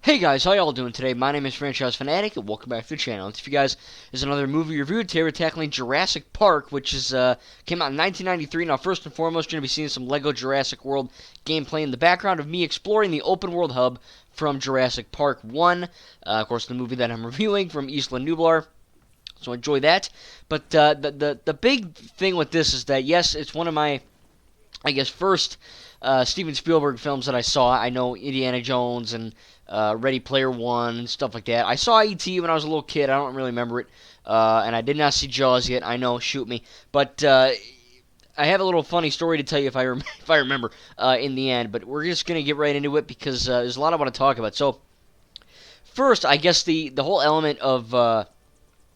Hey guys, how y'all doing today? My name is Franchise Fanatic, and welcome back to the channel. And you guys, is another movie review. Today we're tackling Jurassic Park, which came out in 1993. Now, first and foremost, you're going to be seeing some Lego Jurassic World gameplay in the background of me exploring the open world hub from Jurassic Park 1. Of course, the movie that I'm reviewing from Isla Nublar. So enjoy that. But the big thing with this is that, yes, it's one of my, first Steven Spielberg films that I saw. I know Indiana Jones and Ready Player One and stuff like that. I saw E.T. when I was a little kid. I don't really remember it. And I did not see Jaws yet. I know, shoot me. But I have a little funny story to tell you if I remember in the end. But we're just going to get right into it because there's a lot I want to talk about. So, first, I guess the whole element of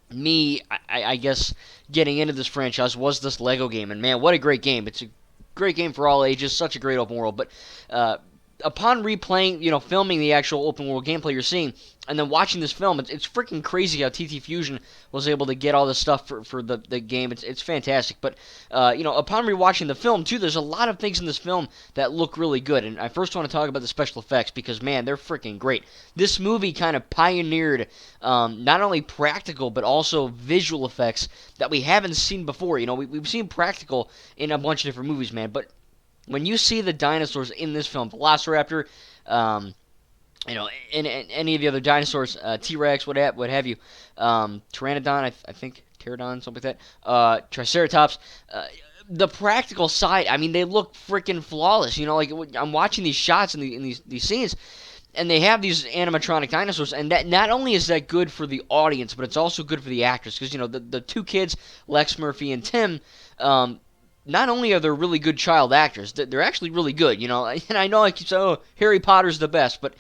me, I guess, getting into this franchise was this Lego game. And man, what a great game. It's a great game for all ages, such a great open world. But upon replaying, filming the actual open world gameplay you're seeing, and then watching this film, it's freaking crazy how TT Fusion was able to get all this stuff for the game. It's fantastic. But, upon rewatching the film, too, there's a lot of things in this film that look really good. And I first want to talk about the special effects because, man, they're freaking great. This movie kind of pioneered not only practical but also visual effects that we haven't seen before. We've seen practical in a bunch of different movies, man, but when you see the dinosaurs in this film, Velociraptor, and any of the other dinosaurs, T-Rex, what have you, Pteranodon, I think, Pterodon, something like that, Triceratops, the practical side, I mean, they look freaking flawless. I'm watching these shots in these scenes, and they have these animatronic dinosaurs, and that not only is that good for the audience, but it's also good for the actors, because, the two kids, Lex Murphy and Tim, not only are they really good child actors, they're actually really good, And I know I keep saying, oh, Harry Potter's the best, but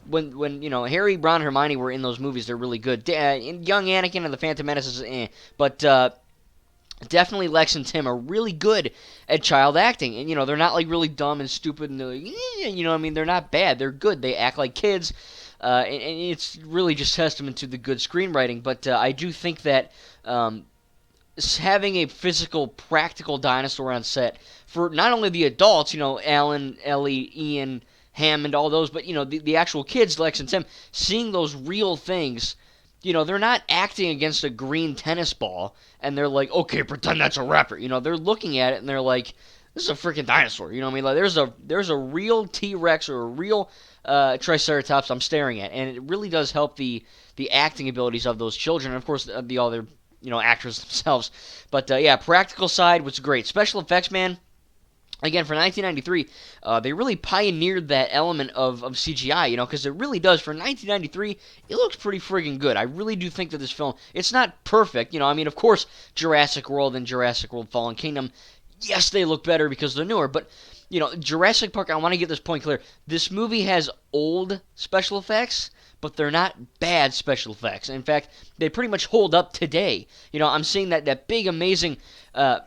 when Harry, Ron, and Hermione were in those movies, they're really good. Young Anakin and the Phantom Menace is but definitely Lex and Tim are really good at child acting, and they're not like really dumb and stupid, and they're like, they're not bad, they're good, they act like kids, and it's really just testament to the good screenwriting. But I do think that having a physical, practical dinosaur on set for not only the adults, Alan, Ellie, Ian, Hammond, all those, but, the actual kids, Lex and Tim, seeing those real things, they're not acting against a green tennis ball, and they're like, okay, pretend that's a raptor. They're looking at it, and they're like, this is a freaking dinosaur. Like, there's a real T-Rex or a real Triceratops I'm staring at, and it really does help the acting abilities of those children, and, of course, the other actors themselves. But, yeah, practical side was great. Special effects, man, again, for 1993, they really pioneered that element of CGI, because it really does. For 1993, it looks pretty friggin' good. I really do think that this film, it's not perfect, of course, Jurassic World and Jurassic World Fallen Kingdom, yes, they look better because they're newer, but, Jurassic Park, I want to get this point clear. This movie has old special effects, but they're not bad special effects. In fact, they pretty much hold up today. I'm seeing that big, amazing, I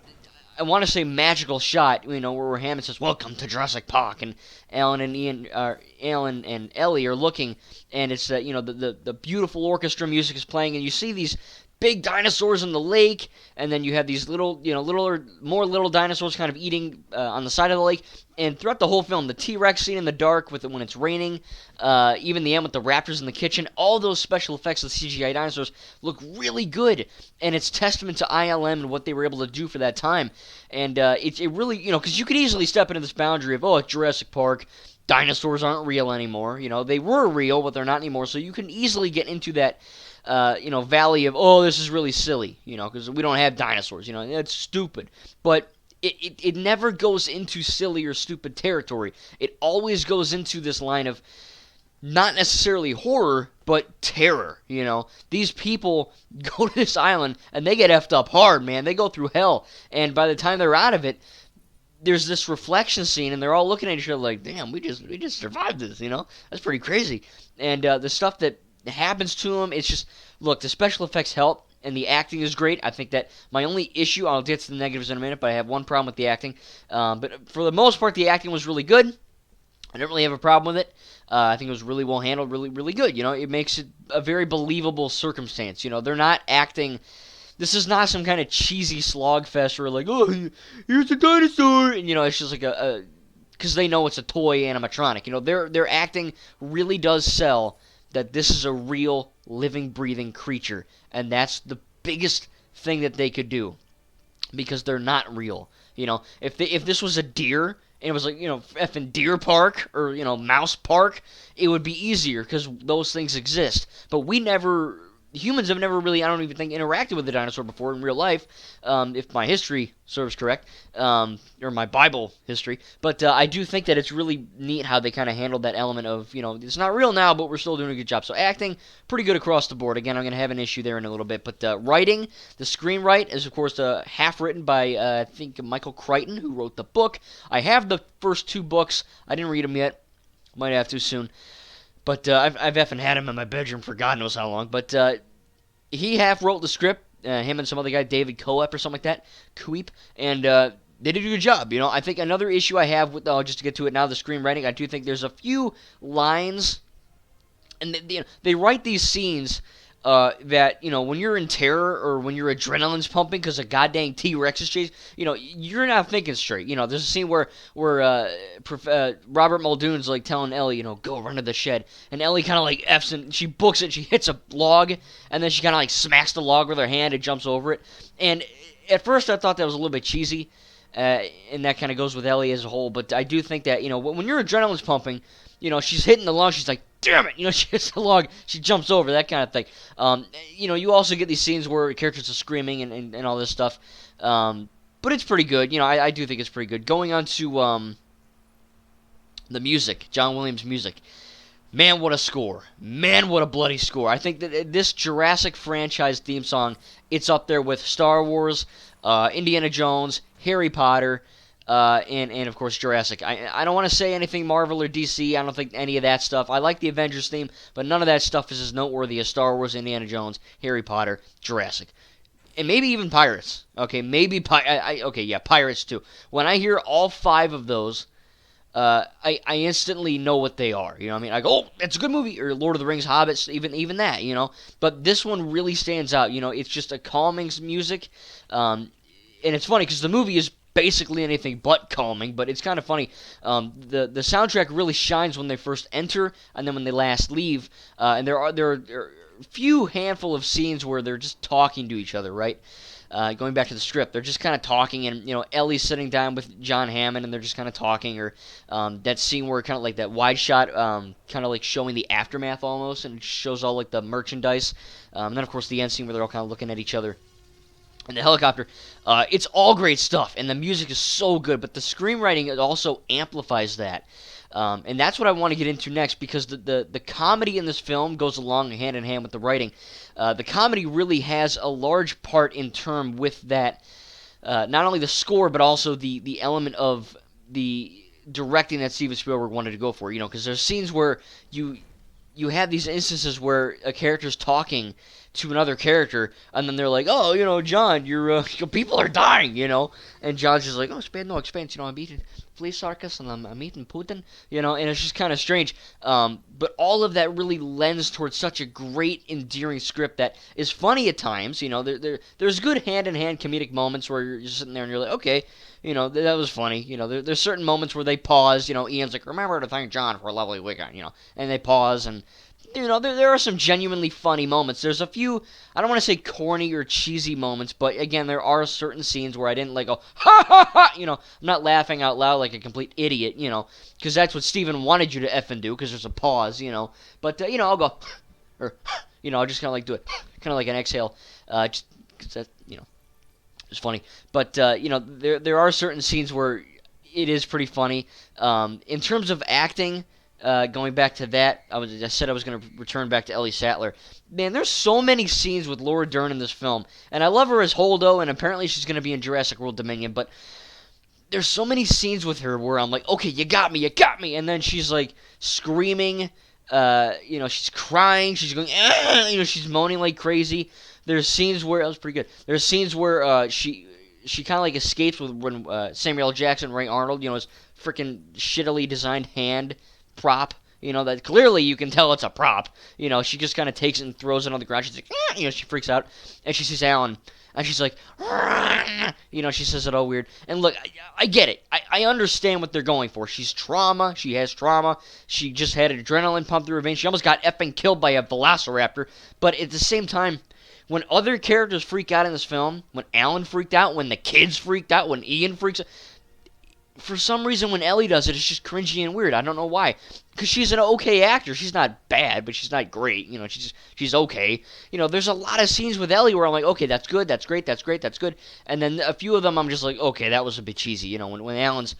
want to say magical shot, where Hammond says, "Welcome to Jurassic Park," and Alan and Ellie are looking, and it's the beautiful orchestra music is playing, and you see these big dinosaurs in the lake, and then you have these little dinosaurs kind of eating on the side of the lake. And throughout the whole film, the T-Rex scene in the dark when it's raining, even the end with the raptors in the kitchen, all those special effects of the CGI dinosaurs look really good, and it's testament to ILM and what they were able to do for that time. And it really, because you could easily step into this boundary of, it's Jurassic Park, dinosaurs aren't real anymore. They were real, but they're not anymore. So you can easily get into that valley of, this is really silly, because we don't have dinosaurs, that's stupid. But it never goes into silly or stupid territory. It always goes into this line of not necessarily horror, but terror, These people go to this island, and they get effed up hard, man. They go through hell, and by the time they're out of it, there's this reflection scene, and they're all looking at each other like, damn, we just survived this, That's pretty crazy. And the stuff that happens to them, it's just, look, the special effects help, and the acting is great. I think that my only issue, I'll get to the negatives in a minute, but I have one problem with the acting. But for the most part, the acting was really good. I don't really have a problem with it. I think it was really well handled, really, really good. It makes it a very believable circumstance. They're not acting. This is not some kind of cheesy slog fest where like, oh, here's a dinosaur, and it's just like because they know it's a toy animatronic. Their acting really does sell that this is a real living, breathing creature, and that's the biggest thing that they could do, because they're not real. If this was a deer and it was like, effing Deer Park or, Mouse Park, it would be easier because those things exist. But humans have never really, I don't even think, interacted with a dinosaur before in real life, if my history serves correct, or my Bible history. But I do think that it's really neat how they kind of handled that element of, it's not real now, but we're still doing a good job. So acting, pretty good across the board. Again, I'm going to have an issue there in a little bit. But writing, the screenwrite is, of course, half written by, I think, Michael Crichton, who wrote the book. I have the first 2 books. I didn't read them yet. Might have to soon. But I've effing had him in my bedroom for God knows how long. But he half wrote the script, him and some other guy, David Coep or something like that, Coep, and they did a good job. I think another issue I have with, just to get to it now, the screenwriting, I do think there's a few lines, and they write these scenes that, when you're in terror or when your adrenaline's pumping because a goddamn T-Rex is chasing, you're not thinking straight. There's a scene where Robert Muldoon's like telling Ellie, go run to the shed, and Ellie kind of like F's and she books it, she hits a log, and then she kind of like smacks the log with her hand and jumps over it. And at first I thought that was a little bit cheesy, and that kind of goes with Ellie as a whole, but I do think that, when your adrenaline's pumping, she's hitting the log, she's like, damn it, she hits the log, she jumps over, that kind of thing. You also get these scenes where characters are screaming and all this stuff, but it's pretty good. I do think it's pretty good. Going on to the music, John Williams' music. Man, what a score. Man, what a bloody score. I think that this Jurassic franchise theme song, it's up there with Star Wars, Indiana Jones, Harry Potter, and of course Jurassic. I don't want to say anything Marvel or DC. I don't think any of that stuff. I like the Avengers theme, but none of that stuff is as noteworthy as Star Wars, Indiana Jones, Harry Potter, Jurassic, and maybe even Pirates. Okay, maybe Pirates too. When I hear all 5 of those, I instantly know what they are. I mean? I go, oh, it's a good movie. Or Lord of the Rings, Hobbits, even that. But this one really stands out. It's just a calming music, and it's funny because the movie is basically anything but calming, but it's kind of funny. The soundtrack really shines when they first enter, and then when they last leave. And there are a few handful of scenes where they're just talking to each other, right? Going back to the script, they're just kind of talking, and Ellie's sitting down with John Hammond, and they're just kind of talking. Or that scene where kind of like that wide shot, kind of like showing the aftermath almost, and it shows all like the merchandise. And then of course the end scene where they're all kind of looking at each other. And the helicopter, it's all great stuff, and the music is so good, but the screenwriting also amplifies that. And that's what I want to get into next, because the comedy in this film goes along hand in hand with the writing. The comedy really has a large part in term with that, not only the score, but also the element of the directing that Steven Spielberg wanted to go for, because there's scenes where you have these instances where a character's talking to another character, and then they're like, oh, John, your people are dying, and John's just like, oh, spare no expense, I'm eating flea circus, and I'm eating Putin, and it's just kind of strange, but all of that really lends towards such a great, endearing script that is funny at times. There's good hand-in-hand comedic moments where you're just sitting there and you're like, okay, that was funny. There's certain moments where they pause. Ian's like, remember to thank John for a lovely weekend. And they pause, and there are some genuinely funny moments. There's a few, I don't want to say corny or cheesy moments, but again, there are certain scenes where I didn't like go, ha ha ha, I'm not laughing out loud like a complete idiot, because that's what Steven wanted you to effing do, because there's a pause, but, I'll go, or, I'll just kind of like do it, kind of like an exhale, just because that, it's funny, but, there are certain scenes where it is pretty funny. In terms of acting, going back to that, I said I was going to return back to Ellie Sattler. Man, there's so many scenes with Laura Dern in this film, and I love her as Holdo, and apparently she's going to be in Jurassic World Dominion, but there's so many scenes with her where I'm like, okay, you got me, and then she's like screaming, she's crying, she's going, she's moaning like crazy. There's scenes where, that was pretty good, there's scenes where she kind of like escapes with when Samuel L. Jackson, Ray Arnold, his freaking shittily designed hand prop, that clearly you can tell it's a prop. She just kind of takes it and throws it on the ground. She's like, she freaks out, and she sees Alan and she's like, she says it all weird. And look, I get it. I understand what they're going for. She's trauma. She has trauma. She just had adrenaline pump through her veins. She almost got effing killed by a velociraptor. But at the same time, when other characters freak out in this film, when Alan freaked out, when the kids freaked out, when Ian freaks out, for some reason when Ellie does it, it's just cringy and weird. I don't know why. Because she's an okay actor. She's not bad, but she's not great. She's okay. There's a lot of scenes with Ellie where I'm like, okay, that's good, that's great, that's great, that's good. And then a few of them I'm just like, okay, that was a bit cheesy. When Alan's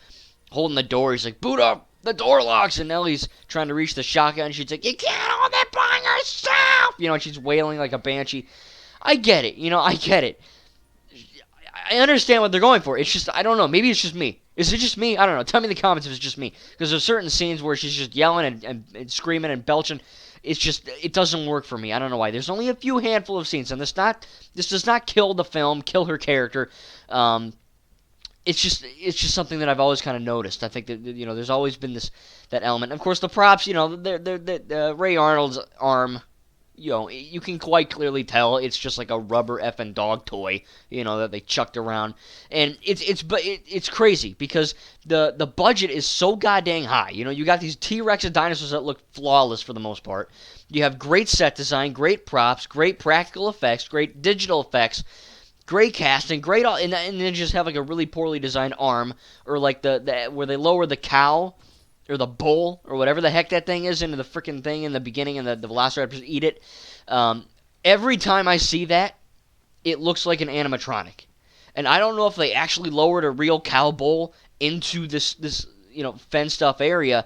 holding the door, he's like, boot up, the door locks, and Ellie's trying to reach the shotgun, and she's like, you can't hold it by yourself. And she's wailing like a banshee. I get it. I get it. I understand what they're going for. It's just, I don't know. Maybe it's just me. Is it just me? I don't know. Tell me in the comments if it's just me. Because there's certain scenes where she's just yelling and screaming and belching. It's just, it doesn't work for me. I don't know why. There's only a few handful of scenes, and this does not kill the film, kill her character. It's just something that I've always kind of noticed. I think that there's always been that element. Of course, the props. They're Ray Arnold's arm. You can quite clearly tell it's just like a rubber effing dog toy, that they chucked around, and it's crazy because the budget is so goddamn high. You got these T-Rex and dinosaurs that look flawless for the most part. You have great set design, great props, great practical effects, great digital effects, great casting, great all, and then just have like a really poorly designed arm, or like the where they lower the cow or the bull, or whatever the heck that thing is, into the freaking thing in the beginning, and the velociraptors eat it. Every time I see that, it looks like an animatronic. And I don't know if they actually lowered a real cow bull into this fenced off area.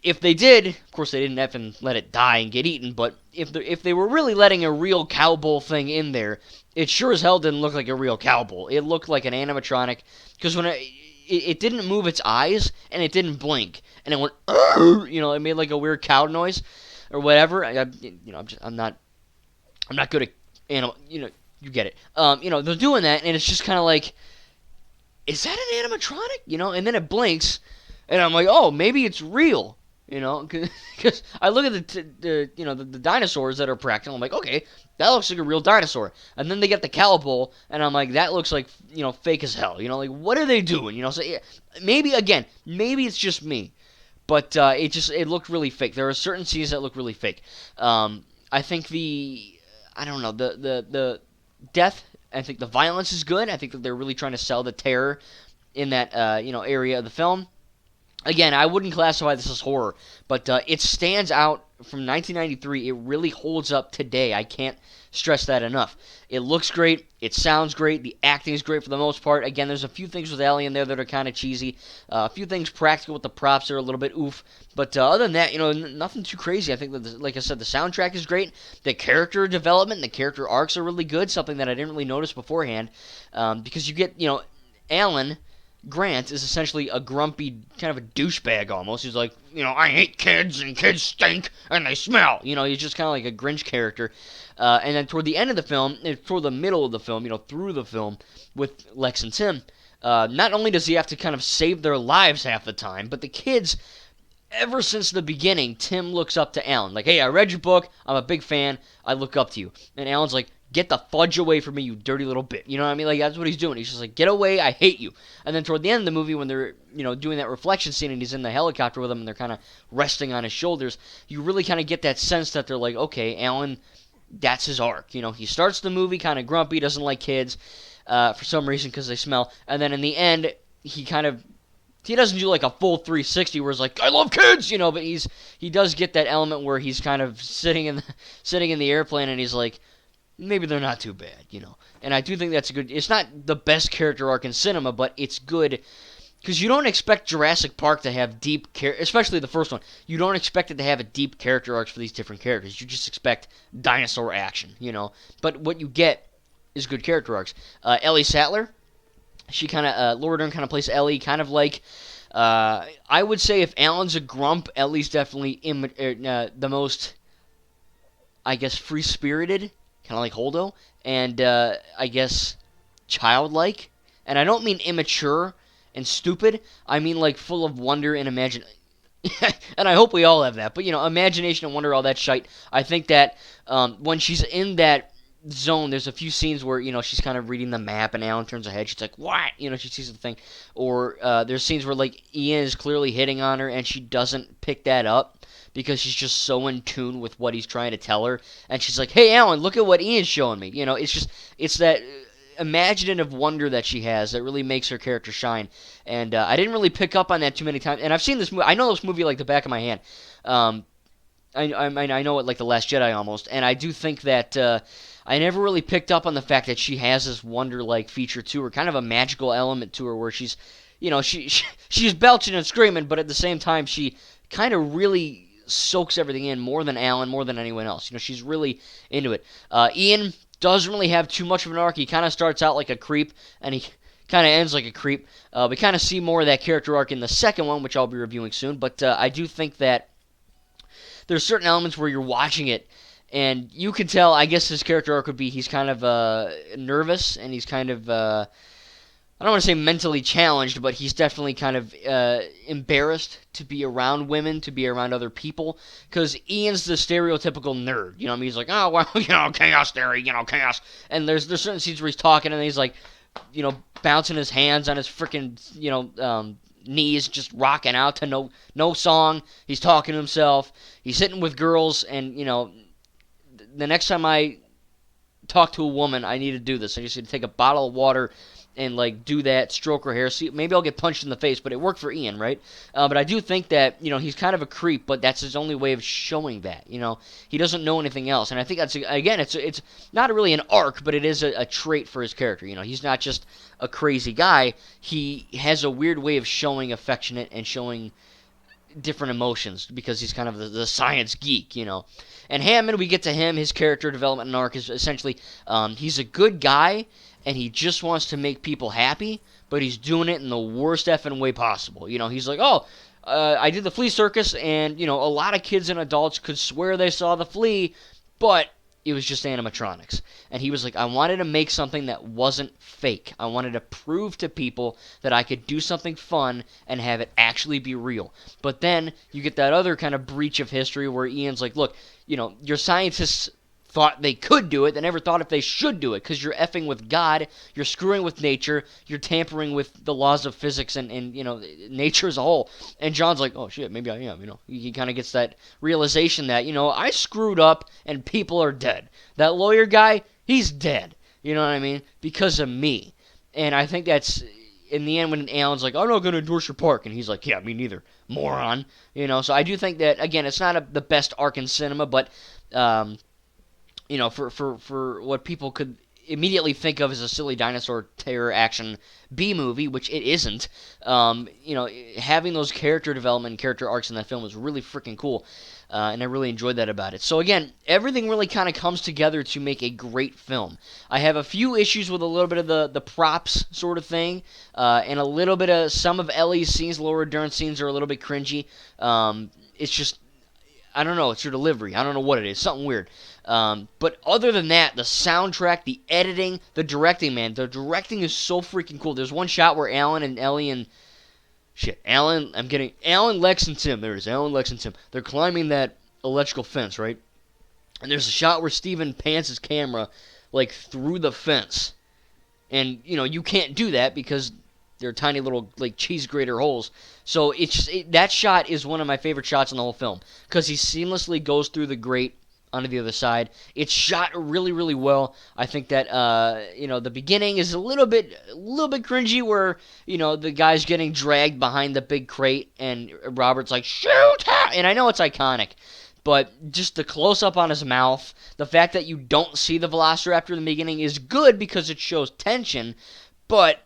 If they did, of course they didn't effing let it die and get eaten, but if they were really letting a real cow bull thing in there, it sure as hell didn't look like a real cow bull. It looked like an animatronic, because when it didn't move its eyes, and it didn't blink, and it went, it made like a weird cow noise, or whatever. I'm not good at animal, you get it. They're doing that, and it's just kind of like, is that an animatronic? And then it blinks, and I'm like, oh, maybe it's real. Because I look at the dinosaurs that are practical. I'm like, okay, that looks like a real dinosaur. And then they get the cow bull, and I'm like, that looks like fake as hell. Like, what are they doing? So yeah, maybe it's just me, but it looked really fake. There are certain scenes that look really fake. I think the death. I think the violence is good. I think that they're really trying to sell the terror in that area of the film. Again, I wouldn't classify this as horror, but it stands out from 1993. It really holds up today. I can't stress that enough. It looks great. It sounds great. The acting is great for the most part. Again, there's a few things with Ellie in there that are kind of cheesy. A few things practical with the props that are a little bit oof. But other than that, nothing too crazy. I think that, like I said, the soundtrack is great. The character development, the character arcs are really good, something that I didn't really notice beforehand. Because you get, Alan Grant is essentially a grumpy, kind of a douchebag almost. He's like, I hate kids, and kids stink, and they smell. He's just kind of like a Grinch character. And then toward the end of the film, toward the middle of the film, through the film, with Lex and Tim, not only does he have to kind of save their lives half the time, but the kids, ever since the beginning, Tim looks up to Alan. Like, hey, I read your book, I'm a big fan, I look up to you. And Alan's like, get the fudge away from me, you dirty little bit. You know what I mean? Like, that's what he's doing. He's just like, get away, I hate you. And then toward the end of the movie, when they're, doing that reflection scene and he's in the helicopter with him and they're kind of resting on his shoulders, you really kind of get that sense that they're like, okay, Alan, that's his arc. He starts the movie kind of grumpy, doesn't like kids for some reason because they smell. And then in the end, he doesn't do like a full 360 where he's like, I love kids, but he does get that element where he's kind of sitting in the airplane and he's like, maybe they're not too bad, And I do think that's a good. It's not the best character arc in cinema, but it's good because you don't expect Jurassic Park to have deep especially the first one. You don't expect it to have a deep character arcs for these different characters. You just expect dinosaur action, But what you get is good character arcs. Ellie Sattler, she kind of Laura Dern kind of plays Ellie, kind of like. I would say if Alan's a grump, Ellie's definitely the most, I guess, free-spirited. Kind of like Holdo, and I guess childlike. And I don't mean immature and stupid. I mean like full of wonder and imagination. And I hope we all have that. But, imagination and wonder, all that shite. I think that when she's in that zone. There's a few scenes where she's kind of reading the map, and Alan turns her head. She's like, "What?" She sees the thing. Or there's scenes where like Ian is clearly hitting on her, and she doesn't pick that up because she's just so in tune with what he's trying to tell her. And she's like, "Hey, Alan, look at what Ian's showing me." It's that imaginative wonder that she has that really makes her character shine. And I didn't really pick up on that too many times. And I've seen this movie. I know this movie like the back of my hand. Um, I know it like The Last Jedi almost, and I do think that I never really picked up on the fact that she has this wonder-like feature to her, kind of a magical element to her, where she's, she's belching and screaming, but at the same time she kind of really soaks everything in more than Alan, more than anyone else. She's really into it. Ian doesn't really have too much of an arc. He kind of starts out like a creep, and he kind of ends like a creep. We kind of see more of that character arc in the second one, which I'll be reviewing soon, but I do think that there's certain elements where you're watching it, and you can tell, I guess his character arc would be he's kind of nervous, and he's kind of, I don't want to say mentally challenged, but he's definitely kind of embarrassed to be around women, to be around other people, because Ian's the stereotypical nerd. He's like, oh, well, chaos theory, chaos. And there's certain scenes where he's talking, and he's like, bouncing his hands on his freaking, knees, just rocking out to no song. He's talking to himself. He's sitting with girls, and the next time I talk to a woman, I need to do this. I just need to take a bottle of water and like do that, stroke her hair. See, maybe I'll get punched in the face, but it worked for Ian, right? But I do think that he's kind of a creep, but that's his only way of showing that. He doesn't know anything else, and I think that's again, it's not really an arc, but it is a trait for his character. He's not just a crazy guy. He has a weird way of showing affectionate and showing different emotions because he's kind of the science geek. And Hammond, we get to him. His character development and arc is essentially he's a good guy, and he just wants to make people happy, but he's doing it in the worst effing way possible. He's like, oh, I did the flea circus, and, a lot of kids and adults could swear they saw the flea, but it was just animatronics. And he was like, I wanted to make something that wasn't fake. I wanted to prove to people that I could do something fun and have it actually be real. But then you get that other kind of breach of history where Ian's like, look, your scientists thought they could do it. They never thought if they should do it because you're effing with God, you're screwing with nature, you're tampering with the laws of physics and nature as a whole. And John's like, oh shit, maybe I am. He kind of gets that realization that I screwed up and people are dead. That lawyer guy, he's dead. You know what I mean? Because of me. And I think that's in the end when Alan's like, I'm not going to endorse your park, and he's like, yeah, me neither, moron. So I do think that again, it's not the best arc in cinema, but for what people could immediately think of as a silly dinosaur terror action B movie, which it isn't, having those character development and character arcs in that film was really freaking cool, and I really enjoyed that about it. So again, everything really kind of comes together to make a great film. I have a few issues with a little bit of the props sort of thing, and a little bit of some of Ellie's scenes, Laura Dern's scenes are a little bit cringy. It's just, I don't know, it's her delivery. I don't know what it is, something weird. But other than that, the soundtrack, the editing, the directing, man, the directing is so freaking cool. There's one shot where Alan and Ellie and Alan, Lex, and Tim. There it is, Alan, Lex, and Tim. They're climbing that electrical fence, right? And there's a shot where Steven pans his camera like through the fence, and you can't do that because they're tiny little like cheese grater holes. So that shot is one of my favorite shots in the whole film because he seamlessly goes through the grate onto the other side. It's shot really, really well. I think that the beginning is a little bit cringy, where the guy's getting dragged behind the big crate, and Robert's like, shoot her! And I know it's iconic, but just the close up on his mouth, the fact that you don't see the Velociraptor in the beginning is good because it shows tension, but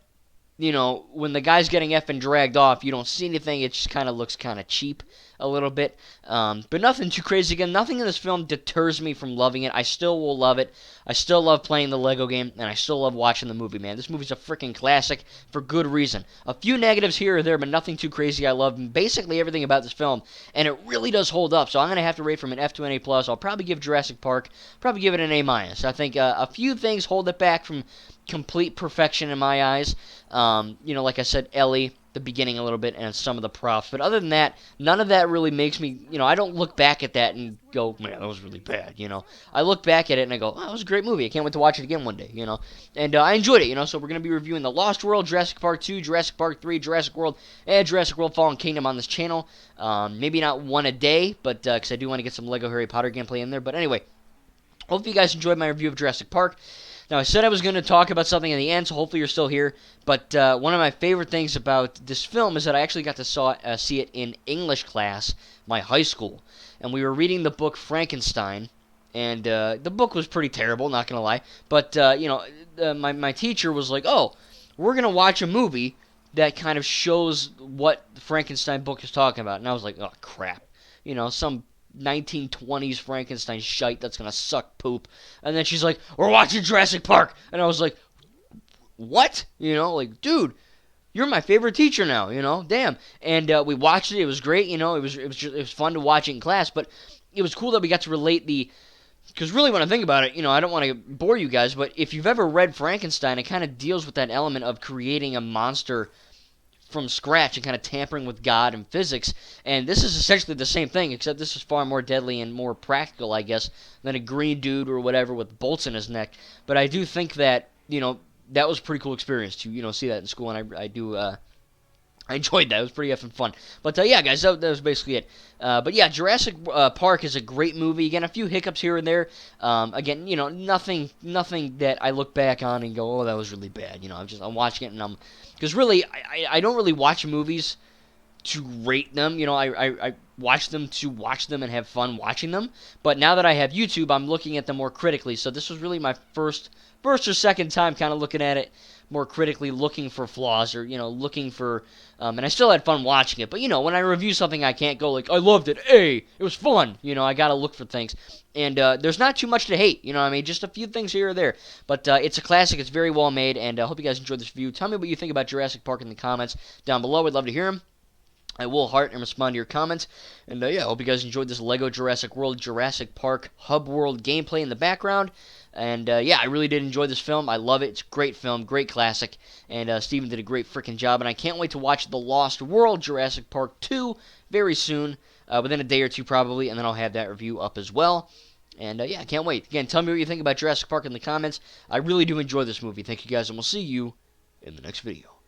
when the guy's getting effing dragged off, you don't see anything. It just kind of looks kind of cheap a little bit. But nothing too crazy. Again, nothing in this film deters me from loving it. I still will love it. I still love playing the Lego game, and I still love watching the movie, man. This movie's a freaking classic for good reason. A few negatives here or there, but nothing too crazy. I love basically everything about this film, and it really does hold up. So I'm going to have to rate from an F to an A+. I'll probably give Jurassic Park, probably give it an A-. I think a few things hold it back from complete perfection in my eyes. Like I said, Ellie, the beginning a little bit, and some of the props. But other than that, none of that really makes me, I don't look back at that and go, man, that was really bad. I look back at it and I go, oh, that was a great movie. I can't wait to watch it again one day. And I enjoyed it. So we're gonna be reviewing The Lost World, Jurassic Park 2, Jurassic Park 3, Jurassic World, and Jurassic World: Fallen Kingdom on this channel. Maybe not one a day, but because I do want to get some Lego Harry Potter gameplay in there. But anyway, hope you guys enjoyed my review of Jurassic Park. Now, I said I was going to talk about something in the end, so hopefully you're still here. But one of my favorite things about this film is that I actually got to see it in English class, my high school. And we were reading the book Frankenstein, and the book was pretty terrible, not going to lie. But, my teacher was like, oh, we're going to watch a movie that kind of shows what the Frankenstein book is talking about. And I was like, oh, crap. Some 1920s Frankenstein shite that's gonna suck poop. And then she's like, we're watching Jurassic Park. And I was like, what? Dude, you're my favorite teacher now, damn. And we watched it. It was great, it was fun to watch it in class. But it was cool that we got to relate because really when I think about it, I don't want to bore you guys, but if you've ever read Frankenstein, it kind of deals with that element of creating a monster from scratch and kind of tampering with God and physics. And this is essentially the same thing, except this is far more deadly and more practical, I guess, than a green dude or whatever with bolts in his neck. But I do think that, that was a pretty cool experience to, see that in school, and I enjoyed that. It was pretty effing fun. But, yeah, guys, that was basically it. But, yeah, Jurassic Park is a great movie. Again, a few hiccups here and there. Again, nothing that I look back on and go, oh, that was really bad. I'm watching it, and because really, I don't really watch movies to rate them. I watch them to watch them and have fun watching them. But now that I have YouTube, I'm looking at them more critically. So this was really my first or second time kind of looking at it more critically, looking for flaws or, looking for, and I still had fun watching it. But, when I review something, I can't go like, I loved it, hey, it was fun. I got to look for things. And there's not too much to hate, just a few things here or there. But it's a classic, it's very well made, and I hope you guys enjoyed this review. Tell me what you think about Jurassic Park in the comments down below. I'd love to hear them. I will heart and respond to your comments. And yeah, I hope you guys enjoyed this Lego Jurassic World, Jurassic Park Hub World gameplay in the background. And yeah, I really did enjoy this film. I love it. It's a great film, great classic. And Steven did a great freaking job. And I can't wait to watch The Lost World, Jurassic Park 2 very soon, within a day or two probably. And then I'll have that review up as well. And yeah, I can't wait. Again, tell me what you think about Jurassic Park in the comments. I really do enjoy this movie. Thank you guys, and we'll see you in the next video.